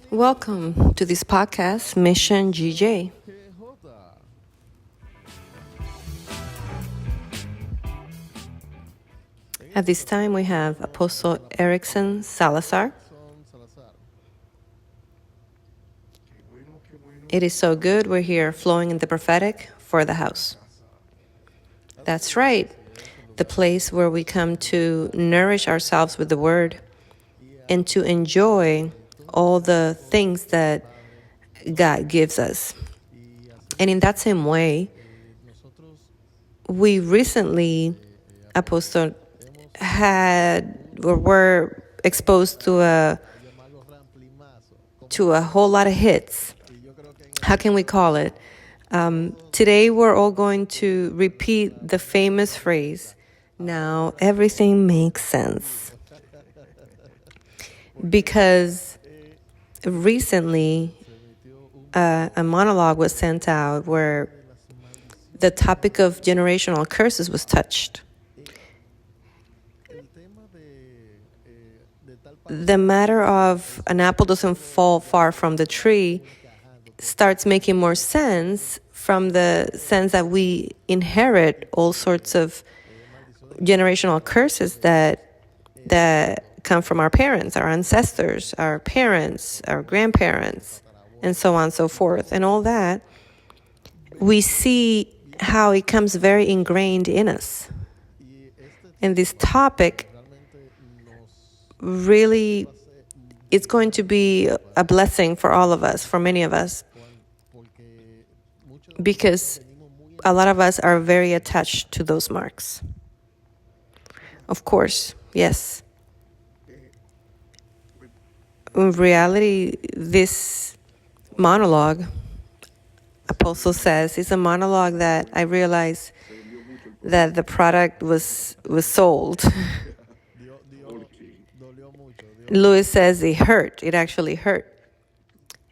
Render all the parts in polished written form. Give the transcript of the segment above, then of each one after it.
Welcome to this podcast, Mission GJ. At this time, we have Apostle Erickson Salazar. It is so good. We're here flowing in the prophetic for the house. That's right. The place where we come to nourish ourselves with the word and to enjoy all the things that God gives us. And in that same way, we recently, Apostle, were exposed to a whole lot of hits. How can we call it? Today we're all going to repeat the famous phrase, now everything makes sense. Because recently a monologue was sent out where the topic of generational curses was touched. The matter of an apple doesn't fall far from the tree starts making more sense from the sense that we inherit all sorts of generational curses that come from our parents, our ancestors, our parents, our grandparents, and so on and so forth. And all that, we see how it comes very ingrained in us. And this topic really, it's going to be a blessing for all of us, for many of us, because a lot of us are very attached to those marks. Of course, yes. In reality, this monologue, Apostle says, is a monologue that I realize that the product was sold. Louis says it hurt. It actually hurt.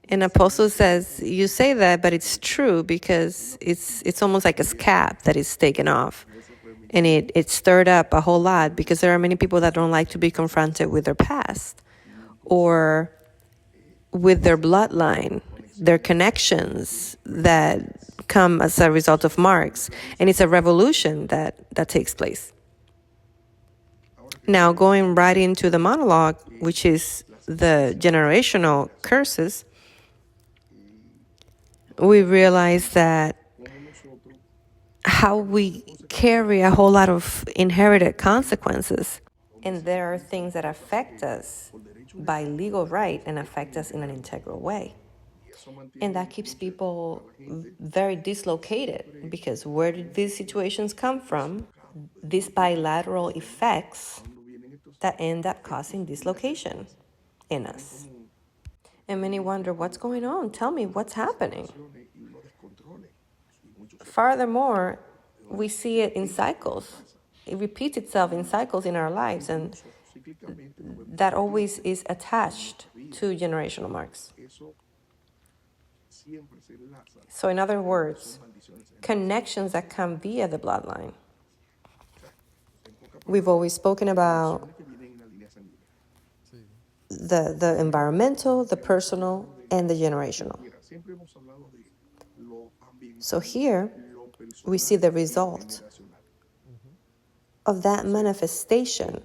And Apostle says, you say that, but it's true because it's almost like a scab that is taken off. And it stirred up a whole lot because there are many people that don't like to be confronted with their past or with their bloodline, their connections that come as a result of marks. And it's a revolution that takes place. Now, going right into the monologue, which is the generational curses, we realize that how we carry a whole lot of inherited consequences. And there are things that affect us by legal right and affect us in an integral way. And that keeps people very dislocated because where did these situations come from? These bilateral effects that end up causing dislocation in us. And many wonder, what's going on? Tell me, what's happening? Furthermore, we see it in cycles. It repeats itself in cycles in our lives, and that always is attached to generational marks. So in other words, connections that come via the bloodline. We've always spoken about the environmental, the personal, and the generational. So here, we see the result of that manifestation,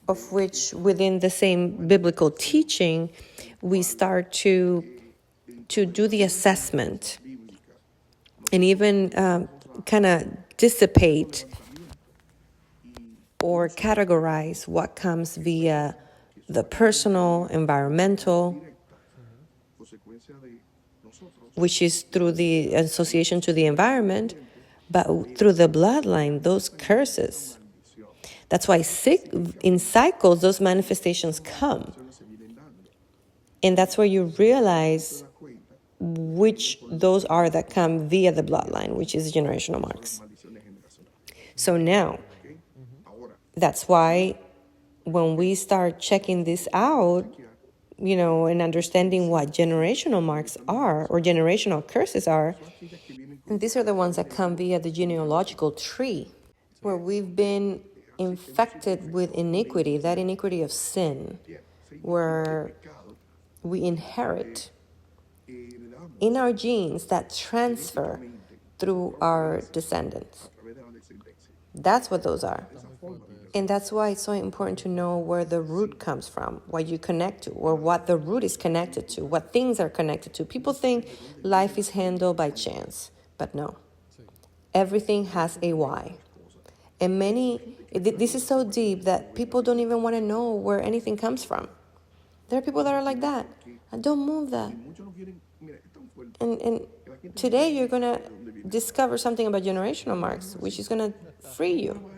of which within the same biblical teaching, we start to do the assessment and even kind of dissipate or categorize what comes via the personal, environmental, which is through the association to the environment, but through the bloodline, those curses. That's why in cycles, those manifestations come. And that's where you realize which those are that come via the bloodline, which is generational marks. So now, that's why when we start checking this out, and understanding what generational marks are or generational curses are. And these are the ones that come via the genealogical tree, where we've been infected with iniquity, that iniquity of sin, where we inherit in our genes that transfer through our descendants. That's what those are. And that's why it's so important to know where the root comes from, what you connect to, or what the root is connected to, what things are connected to. People think life is handled by chance, but no. Everything has a why. And this is so deep that people don't even want to know where anything comes from. There are people that are like that. Don't move that. And today you're going to discover something about generational marks, which is going to free you.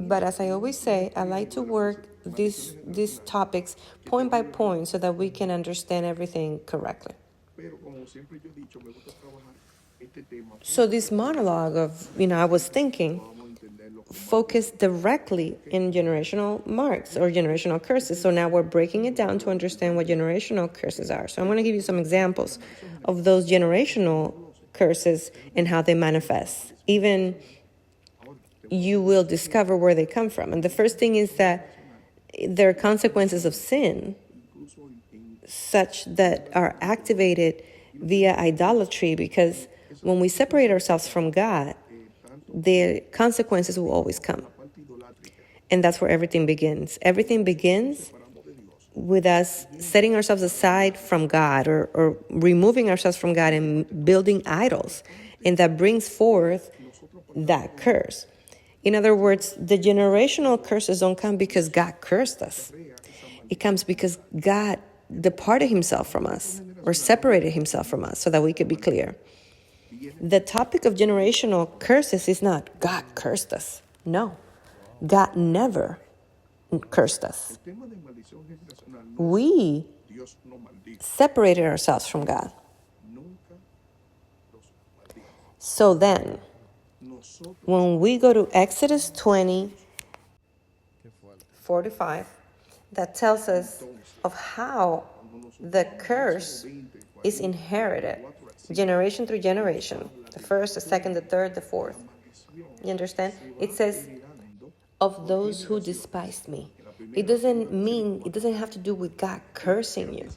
But as I always say, I like to work these topics point by point so that we can understand everything correctly. So this monologue of, I was thinking, focused directly in generational marks or generational curses. So now we're breaking it down to understand what generational curses are. So I'm going to give you some examples of those generational curses and how they manifest. Even you will discover where they come from. And the first thing is that there are consequences of sin such that are activated via idolatry, because when we separate ourselves from God, the consequences will always come. And that's where everything begins. Everything begins with us setting ourselves aside from God or removing ourselves from God and building idols. And that brings forth that curse. In other words, the generational curses don't come because God cursed us. It comes because God departed himself from us or separated himself from us, so that we could be clear. The topic of generational curses is not God cursed us. No, God never cursed us. We separated ourselves from God. So then, when we go to Exodus 20:4-5, that tells us of how the curse is inherited generation through generation. The first, the second, the third, the fourth. You understand? It says, of those who despised me. It doesn't have to do with God cursing you.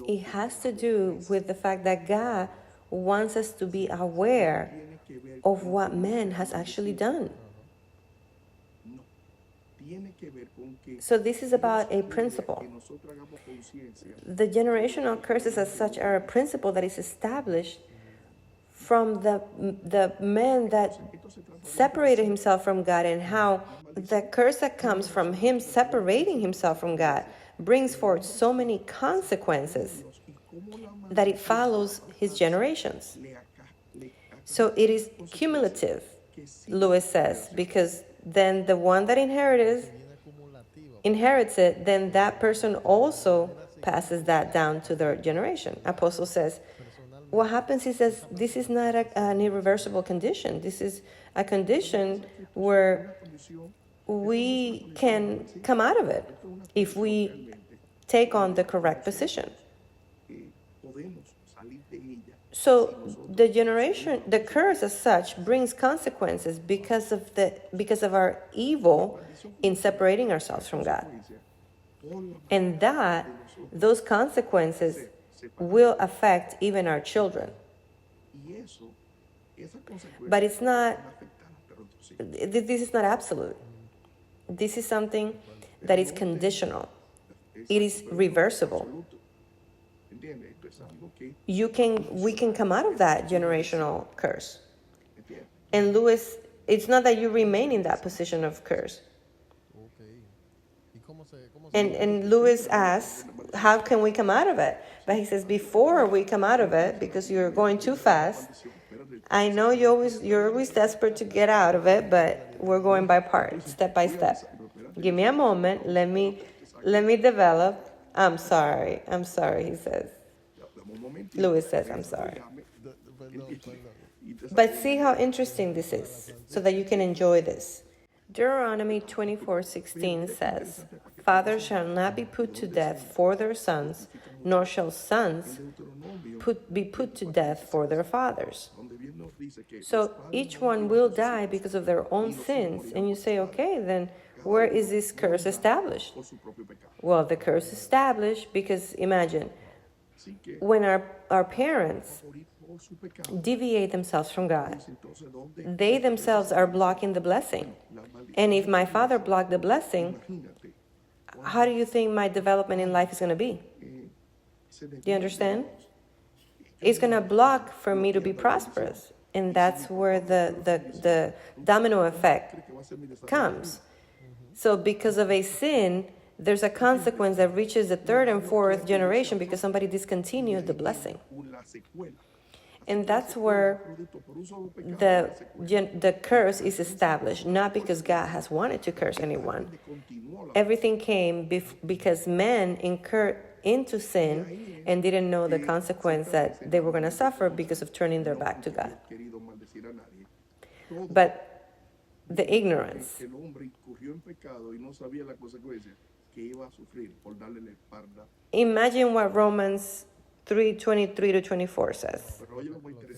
It has to do with the fact that God wants us to be aware of what man has actually done. So this is about a principle. The generational curses as such are a principle that is established from the man that separated himself from God, and how the curse that comes from him separating himself from God brings forth so many consequences that it follows his generations. So it is cumulative, Lewis says, because then the one that inherits it, then that person also passes that down to their generation. Apostle says, what happens is that this is not an irreversible condition. This is a condition where we can come out of it if we take on the correct position. So the curse as such brings consequences because of our evil in separating ourselves from God. And those consequences will affect even our children. But this is not absolute. This is something that is conditional. It is reversible. We can come out of that generational curse. And Lewis, it's not that you remain in that position of curse. And Lewis asks, how can we come out of it? But he says, before we come out of it, because you're going too fast, I know you're always desperate to get out of it, but we're going by parts, step by step. Give me a moment. Let me develop. I'm sorry, he says. Lewis says, I'm sorry. But see how interesting this is, so that you can enjoy this. Deuteronomy 24:16 says, Fathers shall not be put to death for their sons, nor shall sons be put to death for their fathers. So each one will die because of their own sins. And you say, okay, then where is this curse established? Well, the curse is established because imagine, when our parents deviate themselves from God, they themselves are blocking the blessing. And if my father blocked the blessing, how do you think my development in life is going to be? Do you understand? It's going to block for me to be prosperous. And that's where the domino effect comes. So because of a sin, there's a consequence that reaches the third and fourth generation because somebody discontinued the blessing. And that's where the curse is established, not because God has wanted to curse anyone. Everything came because men incurred into sin and didn't know the consequence that they were going to suffer because of turning their back to God. But the ignorance. Imagine what Romans 3:23-24 says.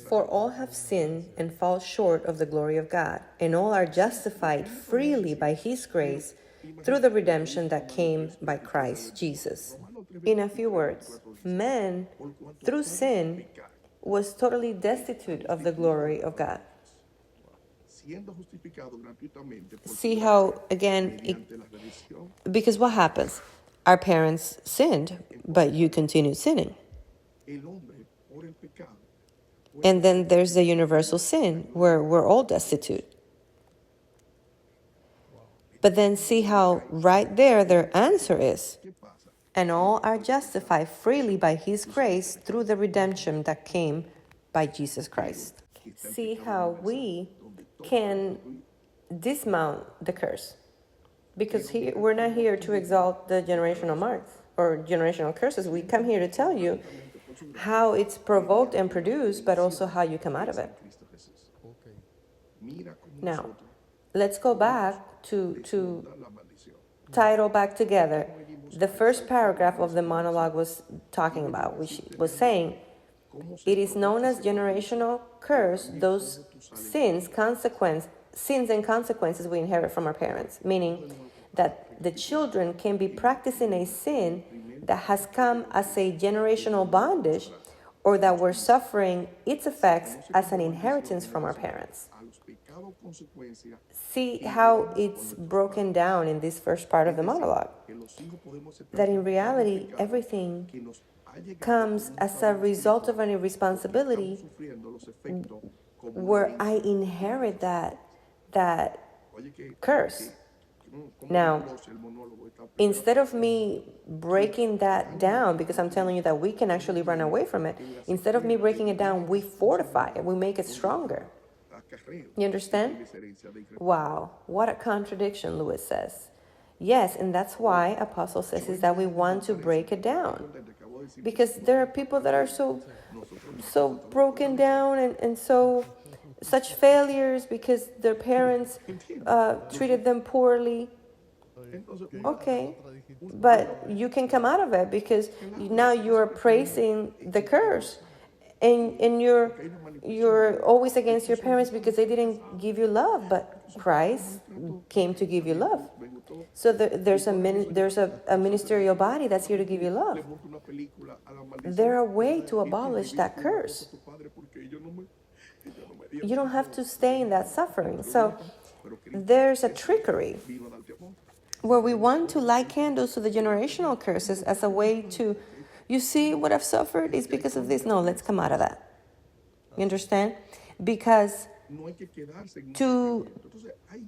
For all have sinned and fall short of the glory of God, and all are justified freely by His grace through the redemption that came by Christ Jesus. In a few words, man, through sin, was totally destitute of the glory of God. See how, again, because what happens? Our parents sinned, but you continue sinning. And then there's the universal sin, where we're all destitute. But then see how right there their answer is, and all are justified freely by His grace through the redemption that came by Jesus Christ. See how we can dismount the curse. Because we're not here to exalt the generational marks or generational curses. We come here to tell you how it's provoked and produced, but also how you come out of it. Now, let's go back to tie it all back together. The first paragraph of the monologue was talking about, which was saying, it is known as generational curse, those sins and consequences we inherit from our parents, meaning that the children can be practicing a sin that has come as a generational bondage, or that we're suffering its effects as an inheritance from our parents. See how it's broken down in this first part of the monologue. That in reality, everything comes as a result of an irresponsibility where I inherit that curse. Now, instead of me breaking that down, because I'm telling you that we can actually run away from it, instead of me breaking it down, we fortify it, we make it stronger. You understand? Wow, what a contradiction, Lewis says. Yes, and that's why Apostle says is that we want to break it down. Because there are people that are so broken down and such failures because their parents treated them poorly. Okay, but you can come out of it because now you're praising the curse, and you're always against your parents because they didn't give you love, but Christ came to give you love. So there's a ministerial body that's here to give you love. There are ways to abolish that curse. You don't have to stay in that suffering. So there's a trickery where we want to light candles to the generational curses as a way to, you see what I've suffered is because of this. No, let's come out of that. You understand? Because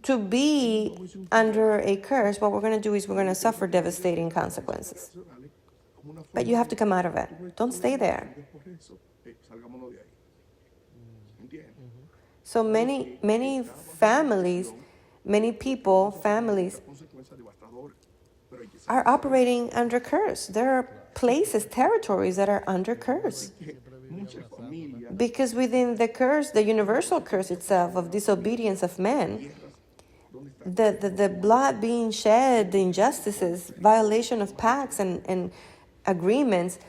to be under a curse, what we're going to do is we're going to suffer devastating consequences. But you have to come out of it. Don't stay there. So many families are operating under curse. There are places, territories that are under curse. Because within the curse, the universal curse itself of disobedience of men, the blood being shed, the injustices, violation of pacts and agreements,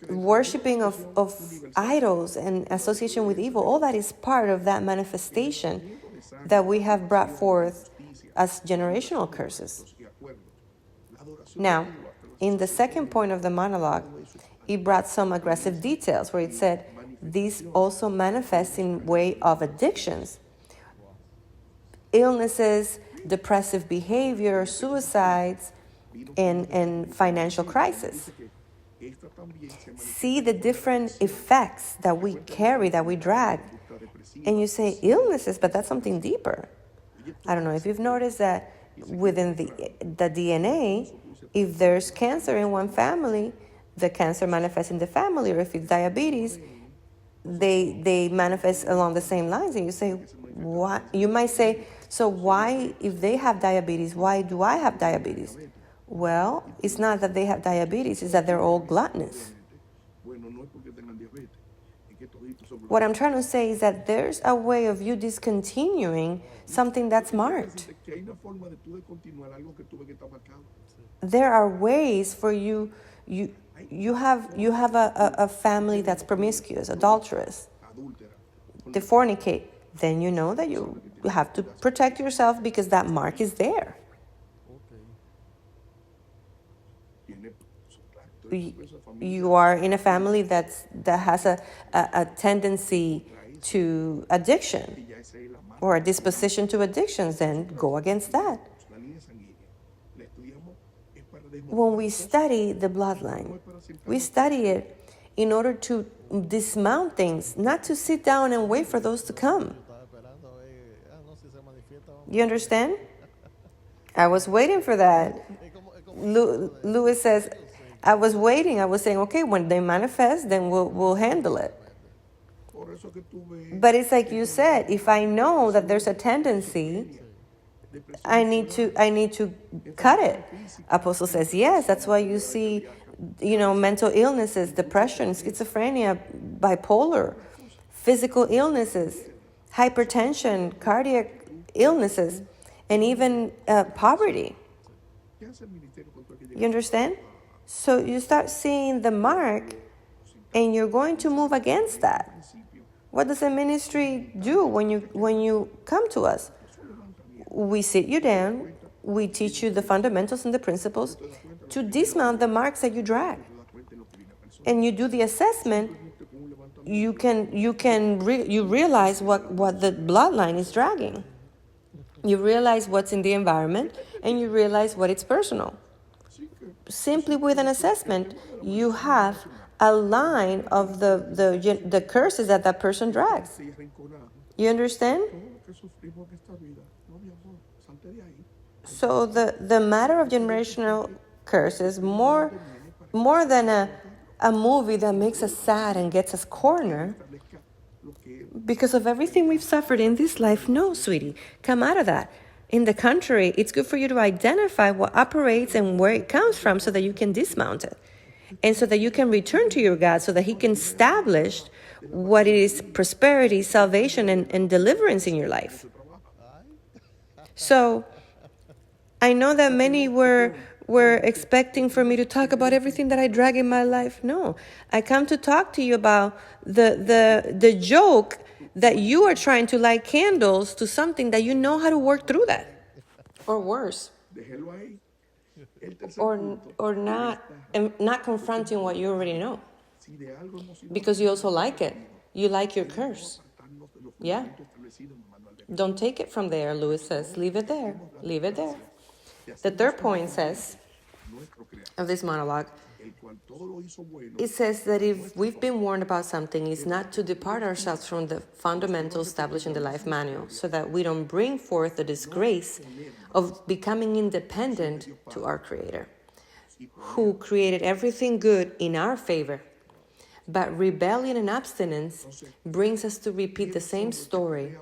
worshiping of idols and association with evil, all that is part of that manifestation that we have brought forth as generational curses. Now, in the second point of the monologue, it brought some aggressive details where it said, these also manifest in way of addictions, illnesses, depressive behavior, suicides, and financial crisis. See the different effects that we carry, that we drag. And you say illnesses, but that's something deeper. I don't know if you've noticed that within the DNA, if there's cancer in one family, the cancer manifests in the family, or if it's diabetes, they manifest along the same lines. And you say, what? You might say, so why, if they have diabetes, why do I have diabetes? Well, it's not that they have diabetes, it's that they're all gluttonous. What I'm trying to say is that there's a way of you discontinuing something that's marked. There are ways for you have a family that's promiscuous, adulterous, they fornicate, then you know that you have to protect yourself because that mark is there. You are in a family that has a tendency to addiction or a disposition to addictions, then go against that. When we study the bloodline, we study it in order to dismount things, not to sit down and wait for those to come. You understand? I was waiting for that. Lewis says, I was waiting. I was saying, okay, when they manifest, then we'll handle it. But it's like you said, if I know that there's a tendency, I need to cut it. Apostle says, yes, that's why you see, mental illnesses, depression, schizophrenia, bipolar, physical illnesses, hypertension, cardiac illnesses, and even poverty. You understand? So you start seeing the mark, and you're going to move against that. What does a ministry do when you come to us? We sit you down, we teach you the fundamentals and the principles to dismount the marks that you drag. And you do the assessment, you realize what the bloodline is dragging. You realize what's in the environment, and you realize what is personal. Simply with an assessment, you have a line of the curses that person drags. You understand? So the matter of generational curses, more than a movie that makes us sad and gets us cornered because of everything we've suffered in this life. No, sweetie, come out of that. In the contrary, it's good for you to identify what operates and where it comes from so that you can dismount it. And so that you can return to your God so that He can establish what is prosperity, salvation, and deliverance in your life. So I know that many were expecting for me to talk about everything that I drag in my life. No, I come to talk to you about the joke that you are trying to light candles to something that you know how to work through that. Or worse. Or not confronting what you already know. Because you also like it. You like your curse. Yeah. Don't take it from there, Lewis says. Leave it there. Leave it there. The third point says, of this monologue, it says that if we've been warned about something, it's not to depart ourselves from the fundamentals established in the life manual, so that we don't bring forth the disgrace of becoming independent to our Creator, who created everything good in our favor. But rebellion and abstinence brings us to repeat the same story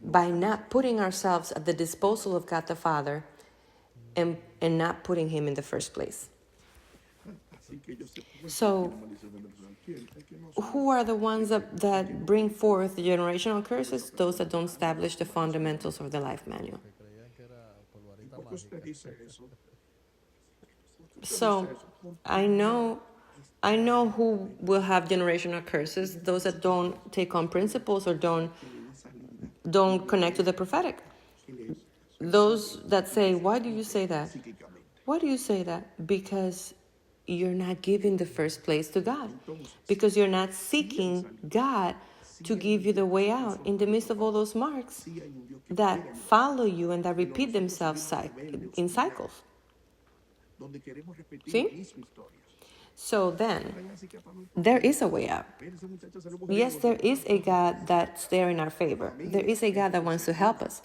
by not putting ourselves at the disposal of God the Father and not putting Him in the first place. So Who are the ones that bring forth the generational curses? Those that don't establish the fundamentals of the life manual. So I know who will have generational curses, those that don't take on principles or don't connect to the prophetic. Those that say, why do you say that? Why do you say that? Because you're not giving the first place to God. Because you're not seeking God to give you the way out in the midst of all those marks that follow you and that repeat themselves in cycles. See? So then, there is a way out. Yes, there is a God that's there in our favor. There is a God that wants to help us.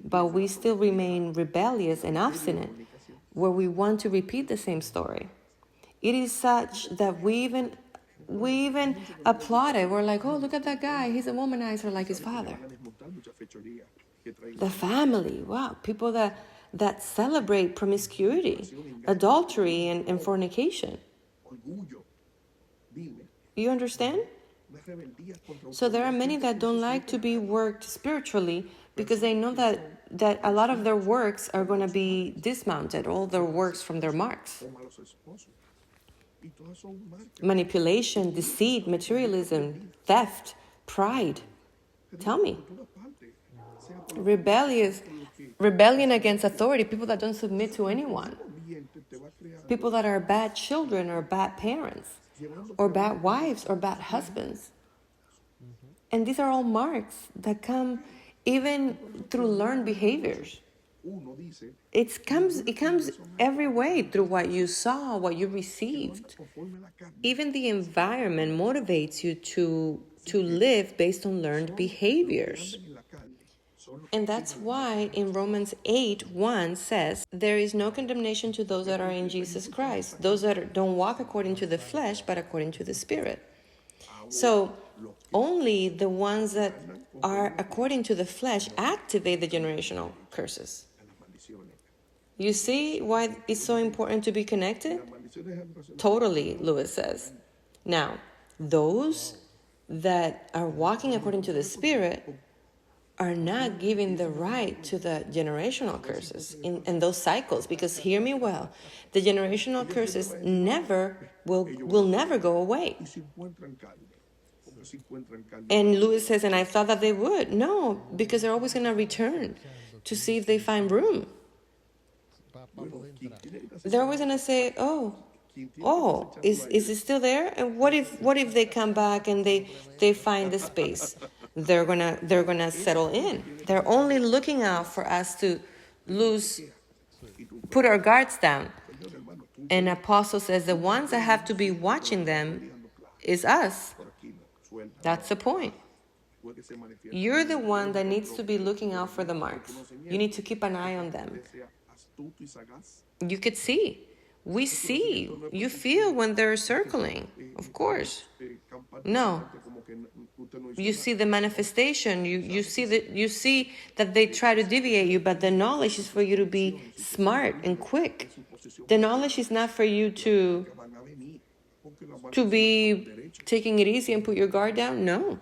But we still remain rebellious and obstinate, where we want to repeat the same story. It is such that we even applaud it. We're like, oh, look at that guy. He's a womanizer like his father. The family, wow. People that celebrate promiscuity, adultery, and fornication. You understand? So there are many that don't like to be worked spiritually because they know that a lot of their works are going to be dismounted, all their works from their marks. Manipulation, deceit, materialism, theft, pride. Tell me. Rebellion against authority, people that don't submit to anyone. People that are bad children or bad parents, or bad wives or bad husbands. And these are all marks that come even through learned behaviors. It comes every way through what you saw, what you received. Even the environment motivates you to live based on learned behaviors. And that's why in Romans 8:1 says, there is no condemnation to those that are in Jesus Christ, those that don't walk according to the flesh, but according to the Spirit. So only the ones that are according to the flesh activate the generational curses. You see why it's so important to be connected? Totally, Lewis says. Now, those that are walking according to the Spirit are not giving the right to the generational curses in those cycles, because hear me well, the generational curses will never go away. And Lewis says, and I thought that they would. No, because they're always going to return to see if they find room. They're always going to say, is it still there? And what if they come back and they find the space? They're gonna settle in. They're only looking out for us to put our guards down. And Apostle says the ones that have to be watching them is us. That's the point. You're the one that needs to be looking out for the marks. You need to keep an eye on them. You could see. We see. You feel when they're circling. Of course. No. You see the manifestation. You see that they try to deviate you, but the knowledge is for you to be smart and quick. The knowledge is not for you to be taking it easy and put your guard down. No.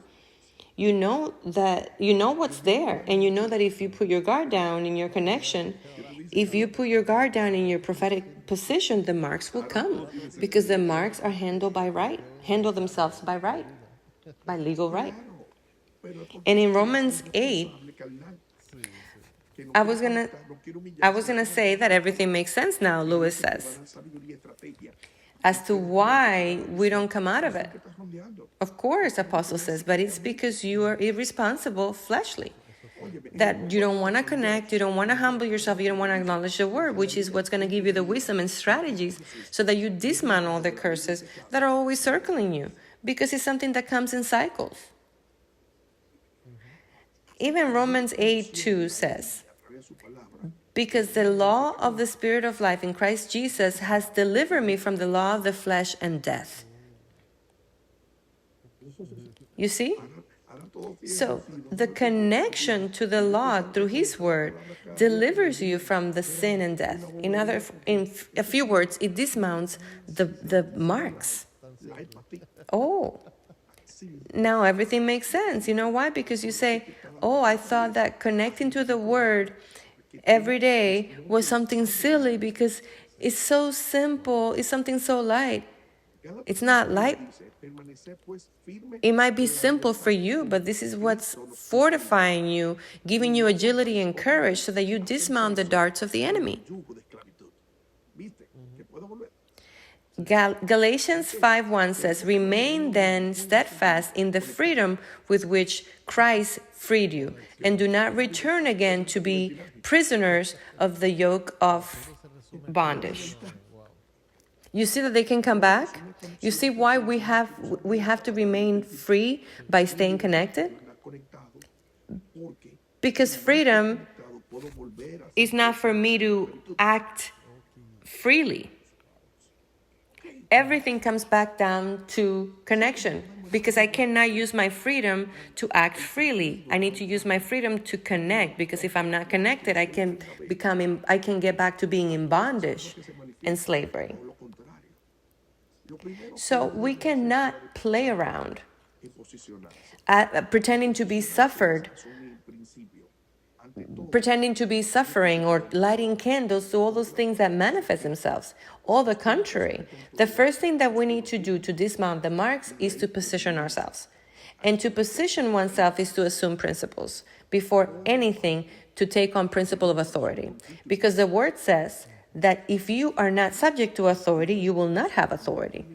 You know what's there, and you know that if you put your guard down in your connection, if you put your guard down in your prophetic position, the marks will come, because the marks are handled themselves by right, by legal right. And in Romans 8, I was gonna say that everything makes sense now, Lewis says, as to why we don't come out of it. Of course, Apostle says, but it's because you are irresponsible fleshly. That you don't want to connect, you don't want to humble yourself, you don't want to acknowledge the word, which is what's going to give you the wisdom and strategies so that you dismantle the curses that are always circling you, because it's something that comes in cycles. Even Romans 8:2 says, because the law of the Spirit of life in Christ Jesus has delivered me from the law of the flesh and death. You see? So the connection to the law through His word delivers you from the sin and death. In a few words, it dismounts the marks. Oh, now everything makes sense. You know why? Because you say, oh, I thought that connecting to the word every day was something silly because it's so simple, it's something so light. It's not light. It might be simple for you, but this is what's fortifying you, giving you agility and courage so that you dismount the darts of the enemy. Galatians 5:1 says, remain then steadfast in the freedom with which Christ freed you, and do not return again to be prisoners of the yoke of bondage. You see that they can come back? You see why we have to remain free by staying connected? Because freedom is not for me to act freely. Everything comes back down to connection, because I cannot use my freedom to act freely. I need to use my freedom to connect, because if I'm not connected, I can get back to being in bondage and slavery. So we cannot play around pretending to be suffering or lighting candles to all those things that manifest themselves. All the contrary. The first thing that we need to do to dismount the marks is to position ourselves. And to position oneself is to assume principles. Before anything, to take on principle of authority. Because the word says that if you are not subject to authority, you will not have authority.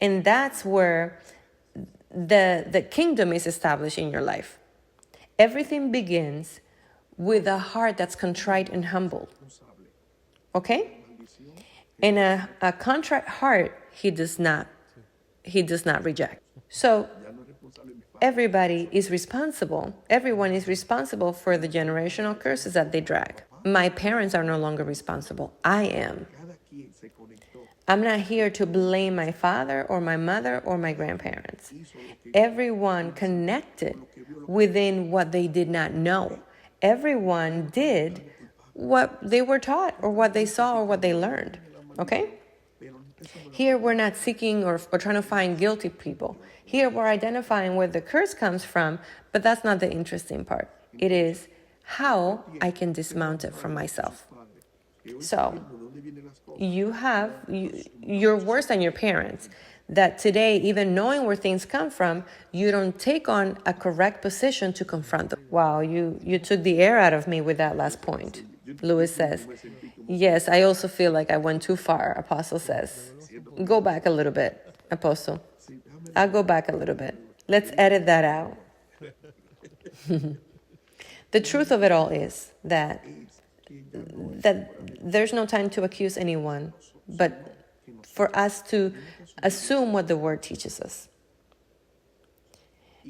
And that's where the kingdom is established in your life. Everything begins with a heart that's contrite and humble. Okay? And a contrite heart, he does not reject. So everybody is responsible. Everyone is responsible for the generational curses that they drag. My parents are no longer responsible. I am. I'm not here to blame my father or my mother or my grandparents. Everyone connected within what they did not know. Everyone did what they were taught or what they saw or what they learned. Okay? Here we're not seeking or trying to find guilty people. Here we're identifying where the curse comes from, but that's not the interesting part. It is how I can dismount it from myself. So, you're worse than your parents. That today, even knowing where things come from, you don't take on a correct position to confront them. Wow, you took the air out of me with that last point. Lewis says, yes, I also feel like I went too far, Apostle says. Go back a little bit, Apostle. I'll go back a little bit. Let's edit that out. The truth of it all is that there's no time to accuse anyone, but for us to assume what the word teaches us.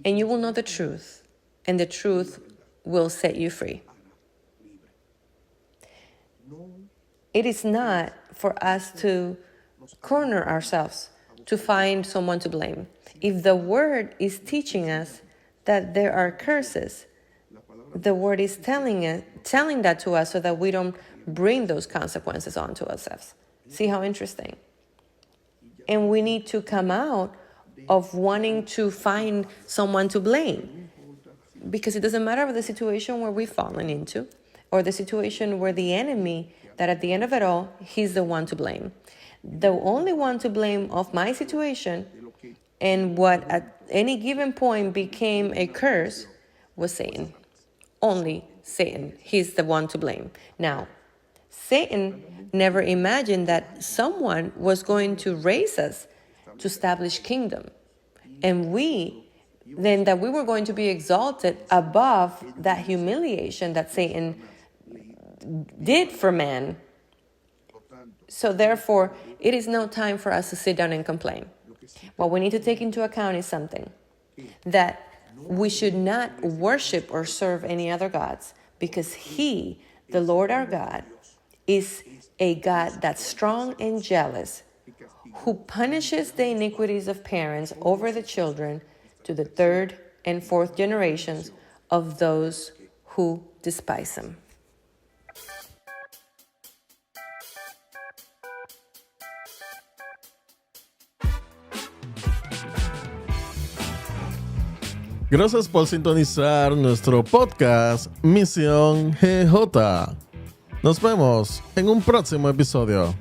And you will know the truth, and the truth will set you free. It is not for us to corner ourselves to find someone to blame. If the word is teaching us that there are curses, the word is telling that to us so that we don't bring those consequences onto ourselves. See how interesting? And we need to come out of wanting to find someone to blame, because it doesn't matter the situation where we've fallen into or the situation where the enemy, that at the end of it all, he's the one to blame. The only one to blame of my situation and what at any given point became a curse was Satan. Only Satan. He's the one to blame. Now, Satan never imagined that someone was going to raise us to establish kingdom. And that we were going to be exalted above that humiliation that Satan did for man. So therefore, it is no time for us to sit down and complain. What we need to take into account is something, that we should not worship or serve any other gods, because He, the Lord our God, is a God that's strong and jealous, who punishes the iniquities of parents over the children to the third and fourth generations of those who despise Him. Gracias por sintonizar nuestro podcast Misión GJ. Nos vemos en un próximo episodio.